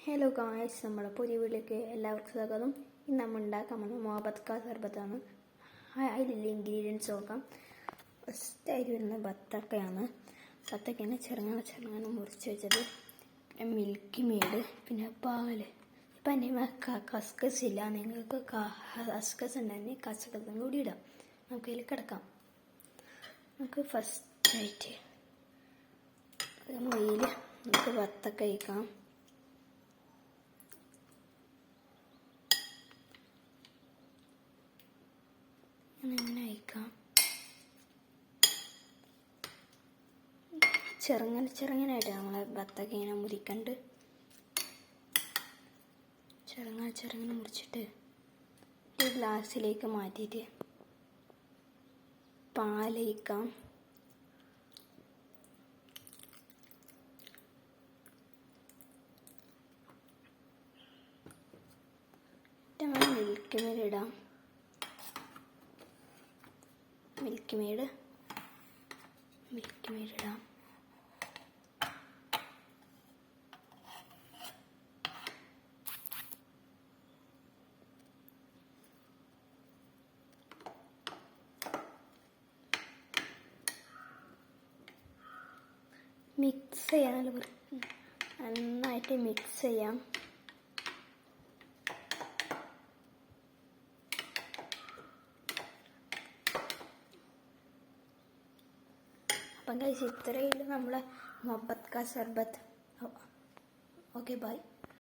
Hello guys, നമ്മുടെ പുതിയ വീട്ടിലേക്ക് എല്ലാവർക്കും സ്വാഗതം. ഇന്ന് നമ്മൾ ഉണ്ടാക്കാൻ പോകുന്നത് മുഹബത്ത് കാ സർബത്താണ്. അതിലുള്ള ഇൻഗ്രീഡിയൻസ് നോക്കാം. ഫസ്റ്റായിട്ട് വരുന്നത് ബത്തക്കയാണ്. ബത്തക്കയാണ് ചെറുങ്ങനെ മുറിച്ച് വെച്ചത്. പിന്നെ മിൽക്കി മെയ്ഡ്, പിന്നെ പാല്. ഇപ്പം എൻ്റെ കസ്കസ് ഇല്ല, നിങ്ങൾക്ക് കസ്കസ് ഉണ്ടെങ്കിൽ കസ്കസും കൂടി ഇടാം. നമുക്ക് അതിൽ കിടക്കാം. നമുക്ക് ഫസ്റ്റായിട്ട് മൊയിൽ നമുക്ക് ബത്തക്ക കഴിക്കാം. അങ്ങനെ അയക്കാം. ചെറുങ്ങനായിട്ട് നമ്മളെ ബത്തക്ക ഇങ്ങനെ മുറിക്കണ്ട്. ചെറുങ്ങനെ മുറിച്ചിട്ട് ഒരു ഗ്ലാസ്സിലേക്ക് മാറ്റിയിട്ട് പാലൊഴിക്കാം. മിൽക്ക് മെയ്ഡ് ഇടാം. മിൽക്ക് മെയ്ഡ് ഇടാം. മിക്സ് ചെയ്യാൻ നന്നായിട്ട് മിക്സ് ചെയ്യാം. അപ്പം ഗൈസ്, ഇത്രയും നമ്മളെ മുഹബത്ത് കാ സർബത്ത്. Okay, by.